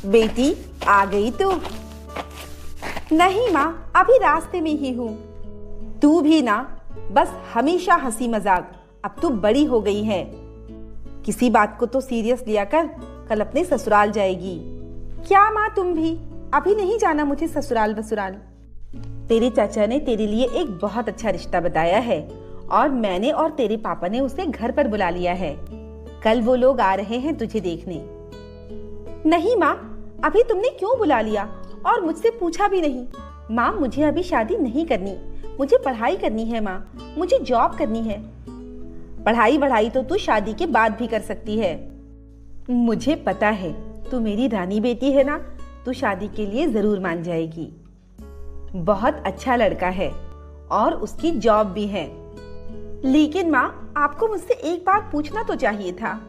बेटी, आ गई तू? नहीं माँ, अभी रास्ते में ही हूँ। तू भी ना, बस हमेशा हंसी मजाक। अब तू बड़ी हो गई है, किसी बात को तो सीरियस लिया कर। कल अपने ससुराल जाएगी। क्या माँ, तुम भी? अभी नहीं जाना मुझे ससुराल वसुराल। तेरे चाचा ने तेरे लिए एक बहुत अच्छा रिश्ता बताया है और मैंने और तेरे पापा ने उसे घर पर बुला लिया है। कल वो लोग आ रहे हैं तुझे देखने। नहीं माँ, अभी तुमने क्यों बुला लिया और मुझसे पूछा भी नहीं? माँ, मुझे अभी शादी नहीं करनी, मुझे पढ़ाई करनी है माँ, मुझे जॉब करनी है। पढ़ाई तो तू शादी के बाद भी कर सकती है। मुझे पता है, तू मेरी रानी बेटी है ना, तू शादी के लिए जरूर मान जाएगी। बहुत अच्छा लड़का है और उसकी जॉब भी है। लेकिन माँ, आपको मुझसे एक बार पूछना तो चाहिए था।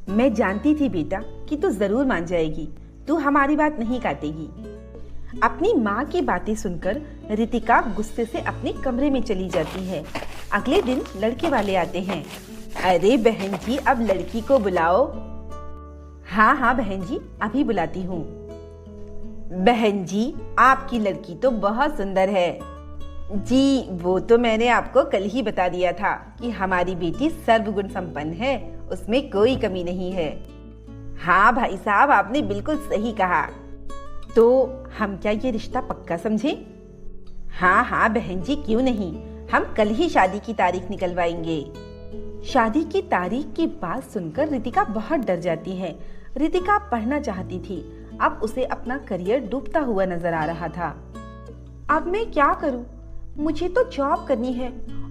मैं जानती थी बेटा कि तू जरूर मान जाएगी, तू हमारी बात नहीं काटेगी। अपनी माँ की बातें सुनकर रितिका गुस्से से अपने कमरे में चली जाती है। अगले दिन लड़के वाले आते हैं। अरे बहन जी, अब लड़की को बुलाओ। हाँ हाँ बहन जी, अभी बुलाती हूँ। बहन जी, आपकी लड़की तो बहुत सुंदर है। जी, वो तो मैंने आपको कल ही बता दिया था कि हमारी बेटी सर्वगुण संपन्न है, उसमें कोई कमी नहीं है। हाँ भाई साहब, आपने बिल्कुल सही कहा। तो हम क्या ये रिश्ता पक्का समझे? हाँ हाँ बहन जी, क्यों नहीं, हम कल ही शादी की तारीख निकलवाएंगे। शादी की तारीख की बात सुनकर रितिका बहुत डर जाती है। रितिका पढ़ना चाहती थी, अब उसे अपना करियर डूबता हुआ नजर आ रहा था। अब मैं क्या करूं? मुझे तो जॉब करनी है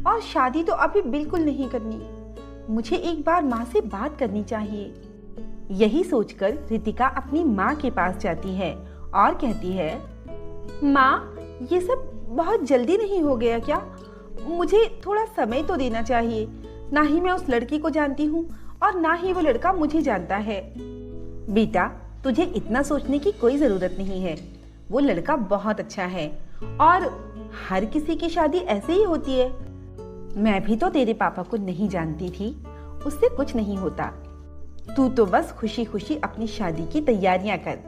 और शादी तो अभी बिल्कुल नहीं करनी। मुझे एक बार माँ से बात करनी चाहिए। यही सोचकर रितिका अपनी माँ के पास जाती है और कहती है, माँ, ये सब बहुत जल्दी नहीं हो गया क्या? मुझे थोड़ा समय तो देना चाहिए। ना ही मैं उस लड़की को जानती हूँ और ना ही वो लड़का मुझे जानता है। बेटा, तुझे इतना सोचने की कोई जरूरत नहीं है। वो लड़का बहुत अच्छा है और हर किसी की शादी ऐसे ही होती है। मैं भी तो तेरे पापा को नहीं जानती थी, उससे कुछ नहीं होता। तू तो बस खुशी खुशी अपनी शादी की तैयारियां कर।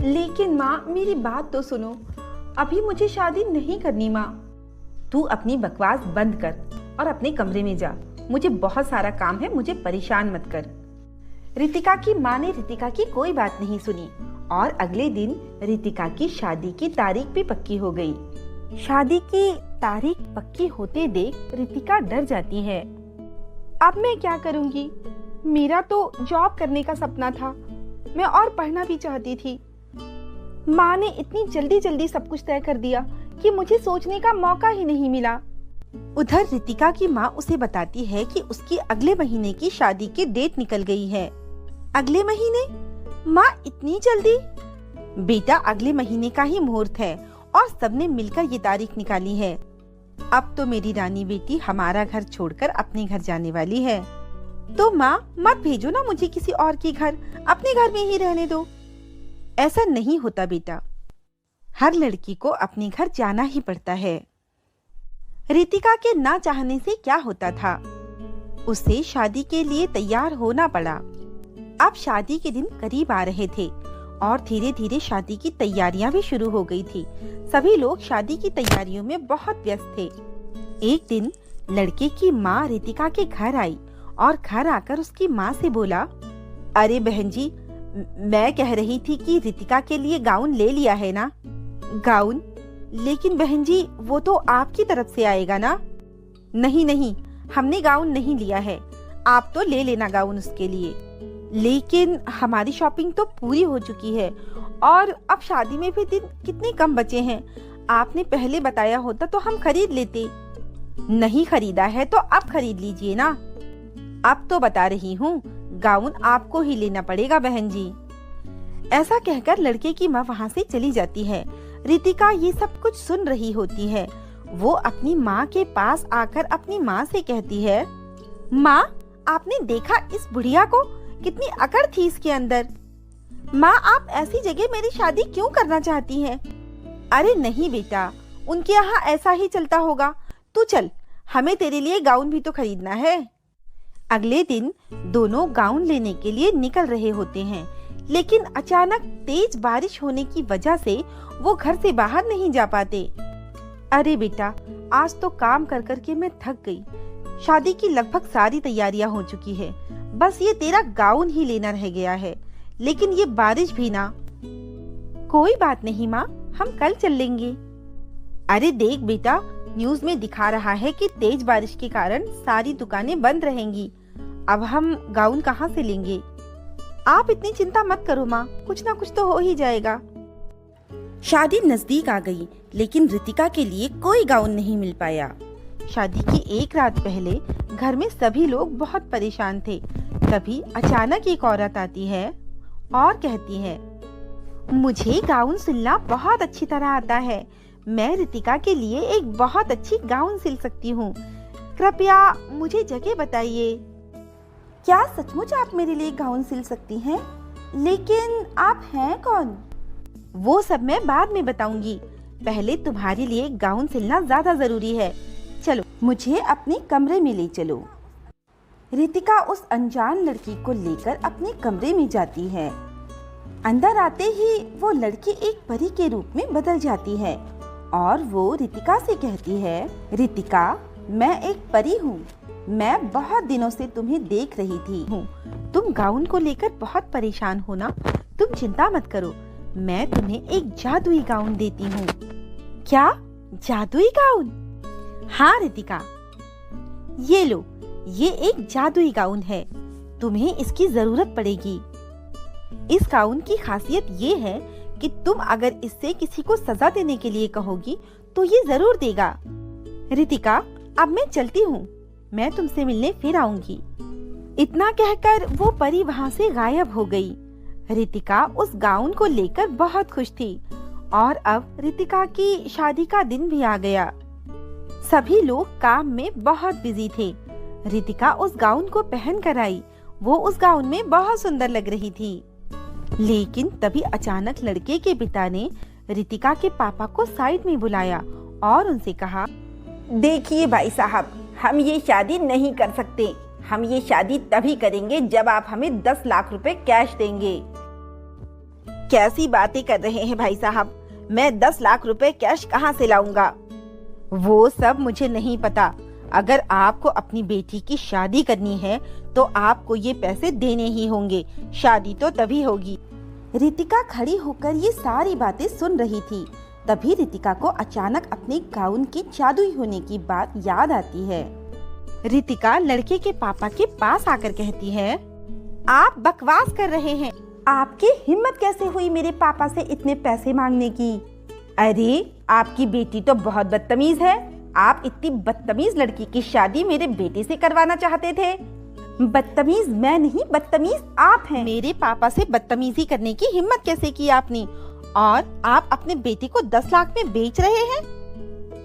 लेकिन माँ, मेरी बात तो सुनो, अभी मुझे शादी नहीं करनी। माँ, तू अपनी बकवास बंद कर और अपने कमरे में जा। मुझे बहुत सारा काम है, मुझे परेशान मत कर। रितिका की माँ ने रितिका की कोई बात नहीं सुनी और अगले दिन रितिका की शादी की तारीख भी पक्की हो गई। शादी की तारीख पक्की होते देख रितिका डर जाती है। अब मैं क्या करूंगी? मेरा तो जॉब करने का सपना था, मैं और पढ़ना भी चाहती थी। माँ ने इतनी जल्दी जल्दी सब कुछ तय कर दिया कि मुझे सोचने का मौका ही नहीं मिला। उधर रितिका की माँ उसे बताती है कि उसकी अगले महीने की शादी की डेट निकल गई है। अगले महीने? माँ, इतनी जल्दी? बेटा, अगले महीने का ही मुहूर्त है और सबने मिलकर ये तारीख निकाली है। अब तो मेरी रानी बेटी हमारा घर छोड़कर अपने घर जाने वाली है। तो माँ, मत भेजो ना मुझे किसी और के घर, अपने घर में ही रहने दो। ऐसा नहीं होता बेटा, हर लड़की को अपने घर जाना ही पड़ता है। रितिका के ना चाहने से क्या होता था, उसे शादी के लिए तैयार होना पड़ा। अब शादी के दिन करीब आ रहे थे और धीरे धीरे शादी की तैयारियां भी शुरू हो गई थी। सभी लोग शादी की तैयारियों में बहुत व्यस्त थे। एक दिन लड़के की माँ रितिका के घर आई और घर आकर उसकी माँ से बोला, अरे बहन जी, मैं कह रही थी कि रितिका के लिए गाउन ले लिया है ना? गाउन? लेकिन बहन जी, वो तो आपकी तरफ से आएगा ना? नहीं नहीं, हमने गाउन नहीं लिया है, आप तो ले लेना गाउन उसके लिए। लेकिन हमारी शॉपिंग तो पूरी हो चुकी है और अब शादी में भी दिन कितने कम बचे हैं। आपने पहले बताया होता तो हम खरीद लेते। नहीं खरीदा है तो अब खरीद लीजिए ना। अब तो बता रही हूँ, गाउन आपको ही लेना पड़ेगा बहन जी। ऐसा कहकर लड़के की माँ वहाँ से चली जाती है। रितिका ये सब कुछ सुन रही होती है। वो अपनी माँ के पास आकर अपनी माँ से कहती है, माँ, आपने देखा इस बुढ़िया को? कितनी अकड़ थी इसके अंदर। माँ, आप ऐसी जगह मेरी शादी क्यों करना चाहती हैं? अरे नहीं बेटा, उनके यहाँ ऐसा ही चलता होगा। तू चल, हमें तेरे लिए गाउन भी तो खरीदना है। अगले दिन दोनों गाउन लेने के लिए निकल रहे होते हैं, लेकिन अचानक तेज बारिश होने की वजह से वो घर से बाहर नहीं जा पाते। अरे बेटा, आज तो काम कर कर के मैं थक गई। शादी की लगभग सारी तैयारियां हो चुकी है, बस ये तेरा गाउन ही लेना रह गया है। लेकिन ये बारिश भी ना। कोई बात नहीं माँ, हम कल चल लेंगे। अरे देख बेटा, न्यूज में दिखा रहा है कि तेज बारिश के कारण सारी दुकानें बंद रहेंगी। अब हम गाउन कहाँ से लेंगे? आप इतनी चिंता मत करो माँ, कुछ ना कुछ तो हो ही जाएगा। शादी नजदीक आ गई, लेकिन रितिका के लिए कोई गाउन नहीं मिल पाया। शादी की एक रात पहले घर में सभी लोग बहुत परेशान थे। तभी अचानक एक औरत आती है और कहती है, मुझे गाउन सिलना बहुत अच्छी तरह आता है। मैं रितिका के लिए एक बहुत अच्छी गाउन सिल सकती हूँ। कृपया मुझे जगह बताइए। क्या सचमुच आप मेरे लिए गाउन सिल सकती हैं? लेकिन आप हैं कौन? वो सब मैं बाद में बताऊंगी। पहले तुम्हारे लिए गाउन सिलना ज्यादा जरूरी है। चलो, मुझे अपने कमरे में ले चलो। रितिका उस अनजान लड़की को लेकर अपने कमरे में जाती है। अंदर आते ही वो लड़की एक परी के रूप में बदल जाती है और वो रितिका से कहती है, रितिका, मैं एक परी हूँ। मैं बहुत दिनों से तुम्हें देख रही थी। तुम गाउन को लेकर बहुत परेशान हो ना? तुम चिंता मत करो, मैं तुम्हें एक जादुई गाउन देती हूँ। क्या? जादुई गाउन? हाँ रितिका, ये लो, ये एक जादुई गाउन है। तुम्हें इसकी जरूरत पड़ेगी। इस गाउन की खासियत ये है कि तुम अगर इससे किसी को सजा देने के लिए कहोगी तो ये जरूर देगा। रितिका, अब मैं चलती हूँ, मैं तुमसे मिलने फिर आऊंगी। इतना कहकर वो परी वहाँ से गायब हो गई। रितिका उस गाउन को लेकर बहुत खुश थी और अब रितिका की शादी का दिन भी आ गया। सभी लोग काम में बहुत बिजी थे। रितिका उस गाउन को पहन कर आई। वो उस गाउन में बहुत सुंदर लग रही थी। लेकिन तभी अचानक लड़के के पिता ने रितिका के पापा को साइड में बुलाया और उनसे कहा, देखिए भाई साहब, हम ये शादी नहीं कर सकते। हम ये शादी तभी करेंगे जब आप हमें 10 लाख रुपए कैश देंगे। कैसी बातें कर रहे हैं भाई साहब? मैं 10 लाख रुपए कैश कहाँ से लाऊंगा? वो सब मुझे नहीं पता। अगर आपको अपनी बेटी की शादी करनी है तो आपको ये पैसे देने ही होंगे। शादी तो तभी होगी। रितिका खड़ी होकर ये सारी बातें सुन रही थी। तभी रितिका को अचानक अपने गाउन के जादुई होने की बात याद आती है। रितिका लड़के के पापा के पास आकर कहती है, आप बकवास कर रहे हैं। आपकी हिम्मत कैसे हुई मेरे पापा से इतने पैसे मांगने की? अरे, आपकी बेटी तो बहुत बदतमीज है। आप इतनी बदतमीज लड़की की शादी मेरे बेटे से करवाना चाहते थे। बदतमीज मैं नहीं, बदतमीज आप हैं। मेरे पापा से बदतमीजी करने की हिम्मत कैसे की आपने? और आप अपने बेटे को 10 लाख में बेच रहे हैं?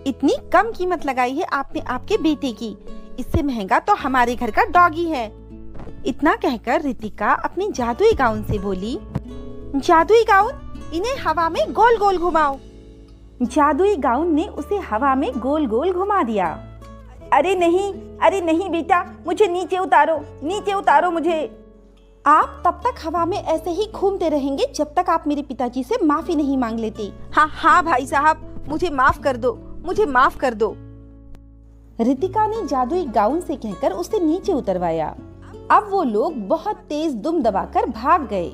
इतनी कम कीमत लगाई है आपने आपके बेटे की। इससे महंगा तो हमारे घर का डॉगी है। इतना कहकर रितिका अपनी जादुई गाउन से बोली, जादुई गाउन, इन्हें हवा में गोल गोल घुमाओ। जादुई गाउन ने उसे हवा में गोल गोल घुमा दिया। अरे नहीं बेटा, मुझे नीचे उतारो मुझे। आप तब तक हवा में ऐसे ही घूमते रहेंगे जब तक आप मेरे पिताजी से माफी नहीं मांग लेते। हाँ भाई साहब, मुझे माफ कर दो। रितिका ने जादुई गाउन से कहकर उसे नीचे उतरवाया। अब वो लोग बहुत तेज दुम दबाकर भाग गए।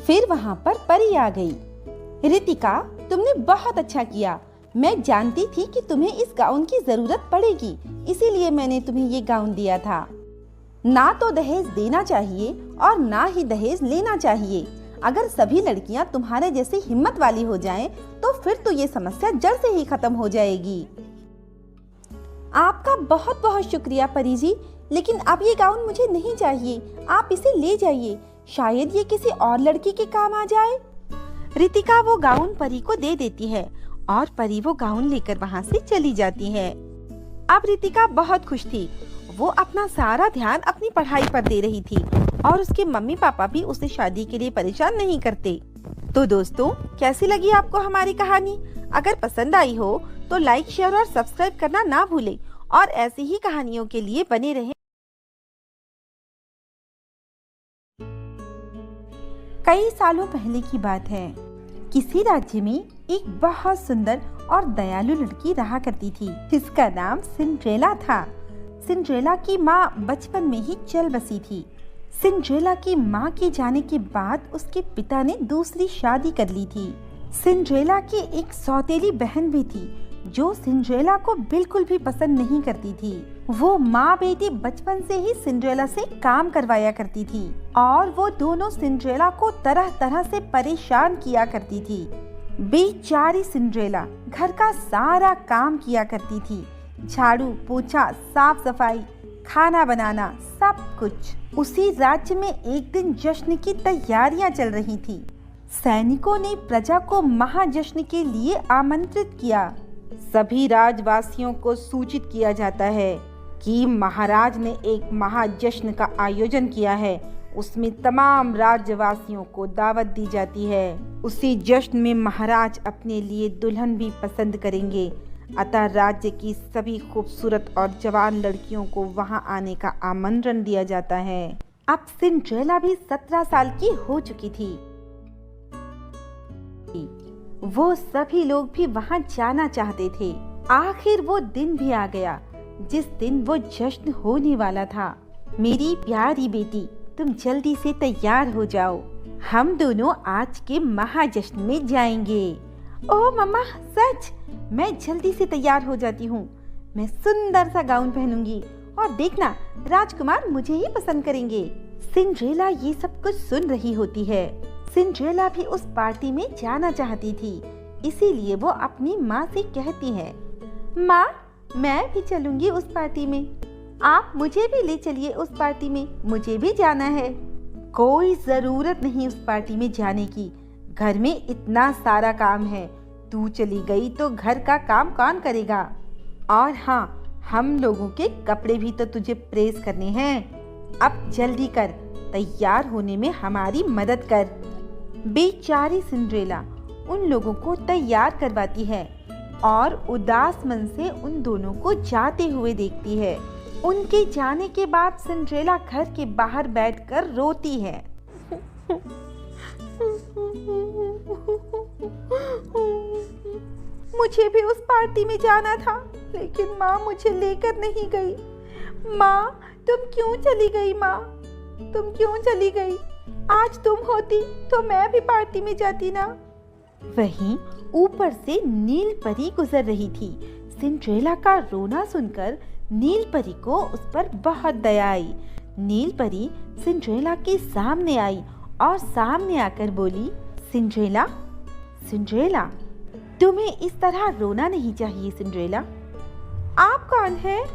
फिर वहाँ पर परी आ गई। रितिका, तुमने बहुत अच्छा किया। मैं जानती थी कि तुम्हें इस गाउन की जरूरत पड़ेगी, इसीलिए मैंने तुम्हें ये गाउन दिया था। ना तो दहेज देना चाहिए और ना ही दहेज लेना चाहिए। अगर सभी लड़कियां तुम्हारे जैसी हिम्मत वाली हो जाएं, तो फिर तो ये समस्या जड़ से ही खत्म हो जाएगी। आपका बहुत बहुत शुक्रिया परी जी, लेकिन अब ये गाउन मुझे नहीं चाहिए। आप इसे ले जाइए, शायद ये किसी और लड़की के काम आ जाए। रितिका वो गाउन परी को दे देती है और परी वो गाउन लेकर वहाँ से चली जाती है। अब रितिका बहुत खुश थी। वो अपना सारा ध्यान अपनी पढ़ाई पर दे रही थी और उसके मम्मी पापा भी उसे शादी के लिए परेशान नहीं करते। तो दोस्तों, कैसी लगी आपको हमारी कहानी? अगर पसंद आई हो तो लाइक, शेयर और सब्सक्राइब करना ना भूलें और ऐसी ही कहानियों के लिए बने रहें। कई सालों पहले की बात है। किसी राज्य में एक बहुत सुंदर और दयालु लड़की रहा करती थी जिसका नाम सिंड्रेला था। सिंड्रेला की माँ बचपन में ही चल बसी थी। सिंड्रेला की माँ के जाने के बाद उसके पिता ने दूसरी शादी कर ली थी। सिंड्रेला की एक सौतेली बहन भी थी जो सिंड्रेला को बिल्कुल भी पसंद नहीं करती थी। वो माँ बेटी बचपन से ही सिंड्रेला से काम करवाया करती थी और वो दोनों सिंड्रेला को तरह तरह से परेशान किया करती थी। बेचारी सिंड्रेला घर का सारा काम किया करती थी, झाड़ू पोछा, साफ सफाई, खाना बनाना, सब कुछ। उसी राज्य में एक दिन जश्न की तैयारियां चल रही थी। सैनिकों ने प्रजा को महाजश्न के लिए आमंत्रित किया। सभी राजवासियों को सूचित किया जाता है कि महाराज ने एक महाजश्न का आयोजन किया है। उसमें तमाम राज्यवासियों को दावत दी जाती है। उसी जश्न में महाराज अपने लिए दुल्हन भी पसंद करेंगे, अतः राज्य की सभी खूबसूरत और जवान लड़कियों को वहां आने का आमंत्रण दिया जाता है। अब सिंड्रेला भी 17 साल की हो चुकी थी। वो सभी लोग भी वहां जाना चाहते थे। आखिर वो दिन भी आ गया जिस दिन वो जश्न होने वाला था। मेरी प्यारी बेटी, तुम जल्दी से तैयार हो जाओ, हम दोनों आज के महाजश्न में जाएंगे। ओह मम्मा, सच? मैं जल्दी से तैयार हो जाती हूँ। मैं सुंदर सा गाउन पहनूंगी और देखना राजकुमार मुझे ही पसंद करेंगे। सिंड्रेला ये सब कुछ सुन रही होती है। सिंड्रेला भी उस पार्टी में जाना चाहती थी, इसीलिए वो अपनी माँ से कहती है, माँ मैं भी चलूंगी उस पार्टी में, आप मुझे भी ले चलिए उस पार्टी में, मुझे भी जाना है। कोई जरूरत नहीं उस पार्टी में जाने की, घर में इतना सारा काम है, तू चली गई तो घर का काम कौन करेगा? और हाँ, हम लोगों के कपड़े भी तो तुझे प्रेस करने हैं। अब जल्दी कर, तैयार होने में हमारी मदद कर। बेचारी सिंड्रेला उन लोगों को तैयार करवाती है और उदास मन से उन दोनों को जाते हुए देखती है। उनके जाने के बाद सिंड्रेला घर के बाहर बैठकर रोती है। मुझे भी उस पार्टी में जाना था, लेकिन माँ मुझे लेकर नहीं गई। माँ तुम क्यों चली गई? माँ तुम क्यों चली गई? आज तुम होती तो मैं भी पार्टी में जाती ना। वहीं ऊपर से नील परी गुजर रही थी। सिंड्रेला का रोना सुनकर नील परी को उस पर बहुत दया आई। नील परी सिंड्रेला के सामने आई और सामने आकर बोली, सिंड्रेला, सिंड्रेला, तुम्हें इस तरह रोना नहीं चाहिए। सिंड्रेला, आप कौन है?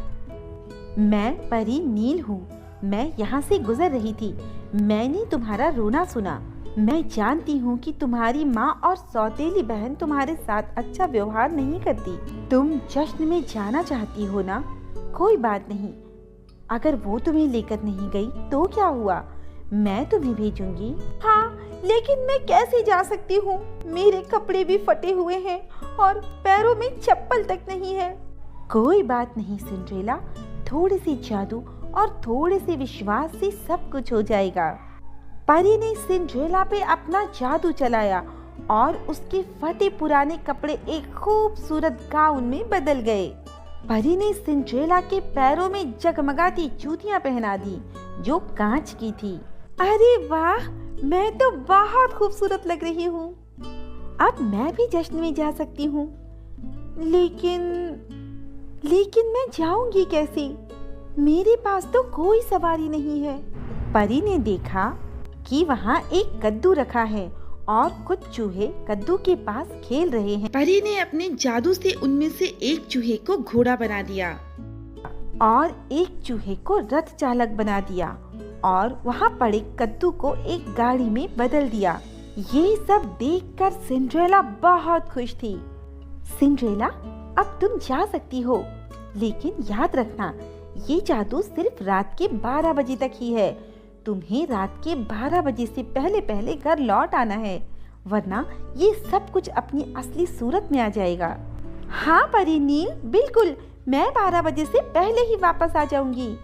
मैं परी नील हूँ। मैं यहाँ से गुजर रही थी, मैंने तुम्हारा रोना सुना। मैं जानती हूँ कि तुम्हारी माँ और सौतेली बहन तुम्हारे साथ अच्छा व्यवहार नहीं करती। तुम जश्न में जाना चाहती हो ना? कोई बात नहीं, अगर वो तुम्हें लेकर नहीं गई तो क्या हुआ, मैं तुम्हें भेजूंगी। हाँ, लेकिन मैं कैसे जा सकती हूँ? मेरे कपड़े भी फटे हुए हैं और पैरों में चप्पल तक नहीं है। कोई बात नहीं सिंड्रेला, थोड़ी सी जादू और थोड़े से विश्वास से सब कुछ हो जाएगा। परी ने सिंड्रेला पे अपना जादू चलाया और उसके फटे पुराने कपड़े एक खूबसूरत गाउन में बदल गए। परी ने सिंड्रेला के पैरों में जगमगाती जूतियां पहना दी जो कांच की थी। अरे वाह, मैं तो बहुत खूबसूरत लग रही हूँ। अब मैं भी जश्न में जा सकती हूँ, लेकिन मैं जाऊंगी कैसे? मेरे पास तो कोई सवारी नहीं है। परी ने देखा कि वहाँ एक कद्दू रखा है और कुछ चूहे कद्दू के पास खेल रहे हैं। परी ने अपने जादू से उनमें से एक चूहे को घोड़ा बना दिया और एक चूहे को रथ चालक बना दिया और वहाँ पड़े कद्दू को एक गाड़ी में बदल दिया। ये सब देखकर सिंड्रेला बहुत खुश थी। सिंड्रेला, अब तुम जा सकती हो, लेकिन याद रखना ये जादू सिर्फ रात के 12 बजे तक ही है। तुम्हें रात के 12 बजे से पहले पहले घर लौट आना है, वरना ये सब कुछ अपनी असली सूरत में आ जाएगा। हाँ परी नील, बिल्कुल, मैं 12 बजे से पहले ही वापस आ जाऊंगी।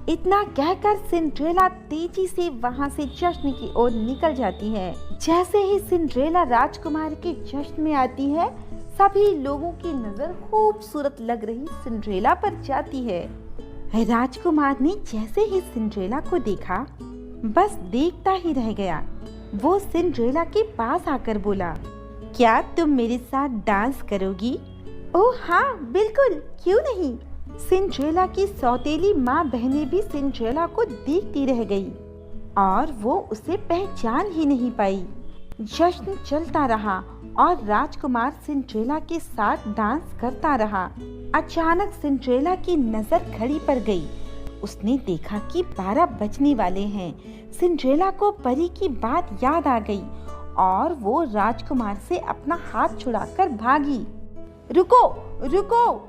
इतना कहकर सिंड्रेला तेजी से वहाँ से जश्न की ओर निकल जाती है। जैसे ही सिंड्रेला राजकुमार के जश्न में आती है, सभी लोगों की नजर खूबसूरत लग रही सिंड्रेला पर जाती है। राजकुमार ने जैसे ही सिंड्रेला को देखा, बस देखता ही रह गया। वो सिंड्रेला के पास आकर बोला, क्या तुम मेरे साथ डांस करोगी? ओह हाँ बिल्कुल, क्यों नहीं। सिंड्रेला की सौतेली माँ बहनें भी सिंड्रेला को देखती रह गई और वो उसे पहचान ही नहीं पाई। जश्न चलता रहा और राजकुमार सिंड्रेला के साथ डांस करता रहा। अचानक सिंड्रेला की नजर घड़ी पर गई। उसने देखा कि 12 बजने वाले हैं। सिंड्रेला को परी की बात याद आ गई और वो राजकुमार से अपना हाथ छुड़ाकर भागी। रुको रुको!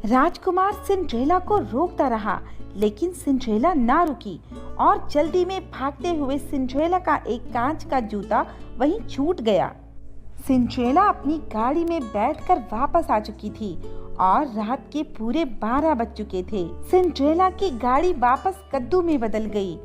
राजकुमार सिंड्रेला को रोकता रहा, लेकिन सिंड्रेला ना रुकी और जल्दी में भागते हुए सिंड्रेला का एक कांच का जूता वहीं छूट गया। सिंड्रेला अपनी गाड़ी में बैठकर वापस आ चुकी थी और रात के पूरे 12 बज चुके थे। सिंड्रेला की गाड़ी वापस कद्दू में बदल गई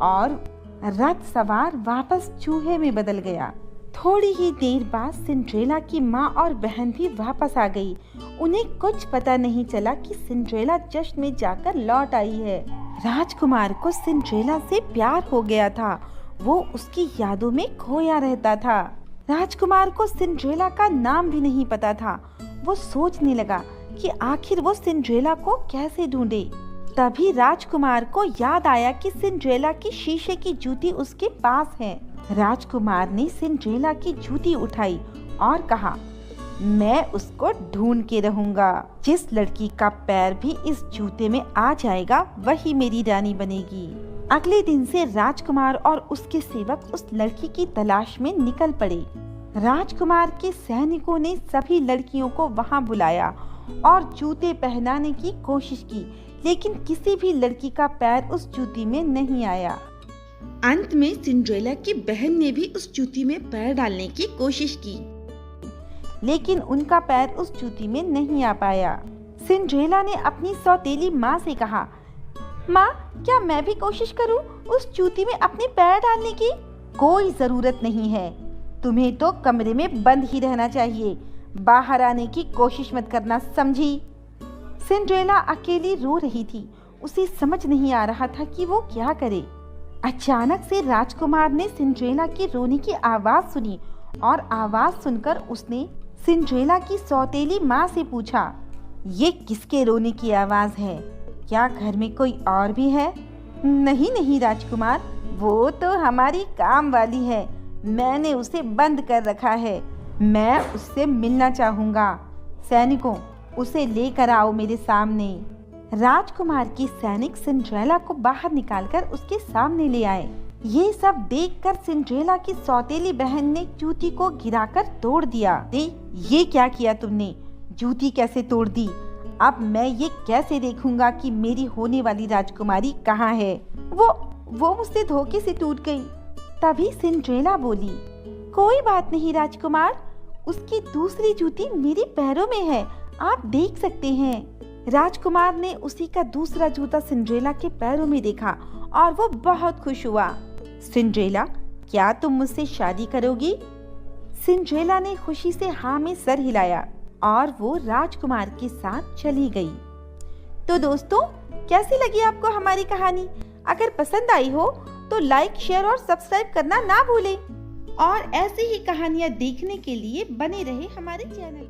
और रथ सवार वापस चूहे में बदल गया। थोड़ी ही देर बाद सिंड्रेला की माँ और बहन भी वापस आ गई। उन्हें कुछ पता नहीं चला कि सिंड्रेला जश्न में जाकर लौट आई है। राजकुमार को सिंड्रेला से प्यार हो गया था। वो उसकी यादों में खोया रहता था। राजकुमार को सिंड्रेला का नाम भी नहीं पता था। वो सोचने लगा कि आखिर वो सिंड्रेला को कैसे ढूंढे। तभी राजकुमार को याद आया कि सिंड्रेला की शीशे की जूती उसके पास है। राजकुमार ने सिंड्रेला की जूती उठाई और कहा, मैं उसको ढूंढ के रहूंगा। जिस लड़की का पैर भी इस जूते में आ जाएगा, वही मेरी रानी बनेगी। अगले दिन से राजकुमार और उसके सेवक उस लड़की की तलाश में निकल पड़े। राजकुमार के सैनिकों ने सभी लड़कियों को वहां बुलाया और जूते पहनाने की कोशिश की, लेकिन किसी भी लड़की का पैर उस जूती में नहीं आया। अंत में सिंड्रेला की बहन ने भी उस जूती में पैर डालने की कोशिश की, लेकिन उनका पैर उस जूती में नहीं आ पाया। सिंड्रेला ने अपनी सौतेली माँ से कहा, माँ, क्या मैं भी कोशिश करूँ उस जूती में अपने पैर डालने की? कोई जरूरत नहीं है, तुम्हें तो कमरे में बंद ही रहना चाहिए। बाहर आने की कोशिश मत करना, समझी? सिंड्रेला अकेली रो रही थी। उसे समझ नहीं आ रहा था कि वो क्या करे। अचानक से राजकुमार ने सिंड्रेला की रोने की आवाज सुनी और आवाज सुनकर उसने सिंड्रेला की सौतेली माँ से पूछा, ये किसके रोने की आवाज है? क्या घर में कोई और भी है? नहीं नहीं राजकुमार, वो तो हमारी काम वाली है। मैंने उसे बंद कर रखा है। मैं उससे मिलना चाहूँगा। सैनिकों, उसे लेकर आओ मेरे सामने। राजकुमार की सैनिक सिंड्रेला को बाहर निकालकर उसके सामने ले आए। ये सब देखकर सिंड्रेला की सौतेली बहन ने जूती को गिराकर तोड़ दिया। ये क्या किया तुमने? जूती कैसे तोड़ दी? अब मैं ये कैसे देखूंगा कि मेरी होने वाली राजकुमारी कहाँ है? वो मुझसे धोखे से टूट गई। तभी सिंड्रेला बोली, कोई बात नहीं राजकुमार, उसकी दूसरी जूती मेरे पैरों में है, आप देख सकते हैं। राजकुमार ने उसी का दूसरा जूता सिंड्रेला के पैरों में देखा और वो बहुत खुश हुआ। सिंड्रेला, क्या तुम मुझसे शादी करोगी? सिंड्रेला ने खुशी से हाँ में सर हिलाया और वो राजकुमार के साथ चली गई। तो दोस्तों, कैसी लगी आपको हमारी कहानी? अगर पसंद आई हो तो लाइक, शेयर और सब्सक्राइब करना ना भूलें और ऐसी ही कहानियाँ देखने के लिए बने रहे हमारे चैनल।